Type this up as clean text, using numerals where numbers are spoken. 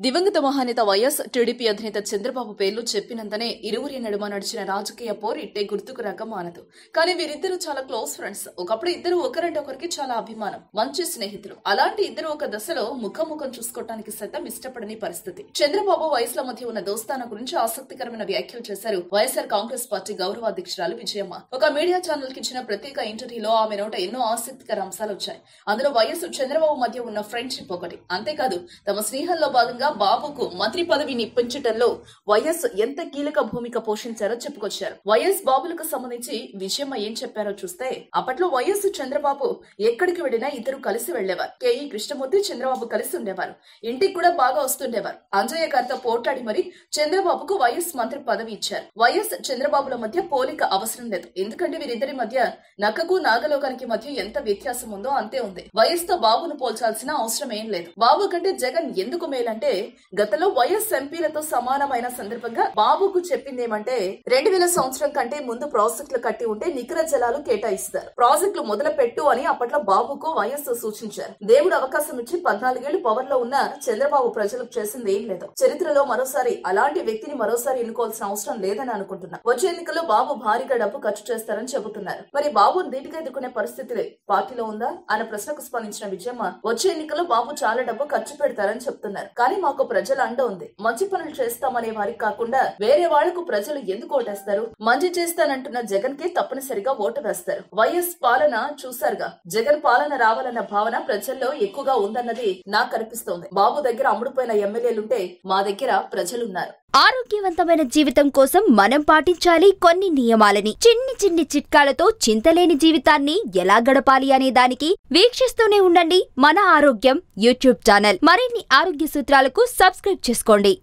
దివంగత మహానేత YS TDP అధినేత చంద్రబాబు పేర్లు చెప్పినంతనే ఇరువురి నడుమ నడిచిన రాజకీయ పోరు ఇట్టే గుర్తుకు రాక మానదు. కానీ వీరిద్దరూ చాలా క్లోజ్ ఫ్రెండ్స్. ఒకప్పుడు ఇద్దరు ఒకరంటే ఒకరికి చాలా అభిమానం, మంచి స్నేహితులు. అలాంటి ఇద్దరు ఒక దశలో ముఖాముఖం చూసుకోవడానికి సైతం ఇష్టపడని పరిస్థితి. చంద్రబాబు వైఎస్ల మధ్య ఉన్న దోస్తాన గురించి ఆసక్తికరమైన వ్యాఖ్యలు చేశారు వైఎస్ఆర్ కాంగ్రెస్ పార్టీ గౌరవ అధ్యక్షురాలు విజయమ్మ. ఒక మీడియా ఛానల్ కి ఇచ్చిన ప్రత్యేక ఇంటర్వ్యూలో ఆమె నోట ఎన్నో ఆసక్తికర అంశాలు వచ్చాయి. అందులో వైఎస్ చంద్రబాబు మధ్య ఉన్న ఫ్రెండ్షిప్ ఒకటి. అంతేకాదు, తమ స్నేహంలో భాగంగా బాబుకు మంత్రి పదవిని ఇప్పించడంలో వైఎస్ ఎంత కీలక భూమిక పోషించారో చెప్పుకొచ్చారు. వైఎస్ బాబులకు సంబంధించి విజయమ్మ ఏం చెప్పారో చూస్తే, అప్పట్లో వైఎస్ చంద్రబాబు ఎక్కడికి వెళ్లినా ఇద్దరు కలిసి వెళ్లేవారు. కేఈ కృష్ణమూర్తి చంద్రబాబు కలిసి ఉండేవారు. ఇంటికి కూడా బాగా వస్తుండేవారు. అంజయ్య గారితో పోట్లాడి మరి చంద్రబాబుకు వైఎస్ మంత్రి పదవి ఇచ్చారు. వైఎస్ చంద్రబాబుల మధ్య పోలిక అవసరం లేదు. ఎందుకంటే వీరిద్దరి మధ్య నక్కకు నాగలోకానికి మధ్య ఎంత వ్యత్యాసం ఉందో అంతే ఉంది. వైఎస్ తో బాబును పోల్చాల్సిన అవసరం ఏం లేదు. బాబు కంటే జగన్ ఎందుకు మేలంటే, గతంలో వైఎస్ ఎంపీలతో సమానమైన సందర్భంగా బాబుకు చెప్పిందేమంటే, 2000 సంవత్సరం కంటే ముందు ప్రాజెక్టులు కట్టి ఉంటే నికర జలాలు కేటాయిస్తారు, ప్రాజెక్టులు మొదలు పెట్టు అని అప్పట్లో బాబుకు వైఎస్ సూచించారు. దేవుడు అవకాశం ఇచ్చి 14 ఏళ్లు పవర్ లో ఉన్న చంద్రబాబు ప్రజలకు చేసింది ఏం లేదు. చరిత్రలో మరోసారి అలాంటి వ్యక్తిని మరోసారి ఎన్నుకోవాల్సిన అవసరం లేదని అనుకుంటున్నా. వచ్చే ఎన్నికల్లో బాబు భారీగా డబ్బు ఖర్చు చేస్తారని చెబుతున్నారు. మరి బాబును ధీటుగా ఎదుర్కొనే పరిస్థితి పార్టీలో ఉందా అన్న ప్రశ్నకు స్పందించిన విజయమ్మ, వచ్చే ఎన్నికల్లో బాబు చాలా డబ్బు ఖర్చు పెడతారని చెప్తున్నారు. కానీ మాకు ప్రజల అండ ఉంది. మంచి పనులు చేస్తామనే వారికి కాకుండా వేరే వాళ్లకు ప్రజలు ఎందుకు ఓటేస్తారు? మంచి చేస్తానంటున్న జగన్ కి తప్పనిసరిగా ఓటు వేస్తారు. వైఎస్ పాలన చూసారుగా, జగన్ పాలన రావాలన్న భావన ప్రజల్లో ఎక్కువగా ఉందన్నది నాకు అనిపిస్తోంది. బాబు దగ్గర అమ్ముడుపోయిన ఎమ్మెల్యేలుంటే మా దగ్గర ప్రజలున్నారు. ఆరోగ్యవంతమైన జీవితం కోసం మనం పాటించాలి కొన్ని నియమాలని. చిన్ని చిన్ని చిట్కాలతో చింతలేని జీవితాన్ని ఎలా గడపాలి అనే దానికి వీక్షిస్తూనే ఉండండి మన ఆరోగ్యం యూట్యూబ్ ఛానల్. మరిన్ని ఆరోగ్య సూత్రాలకు సబ్స్క్రైబ్ చేసుకోండి.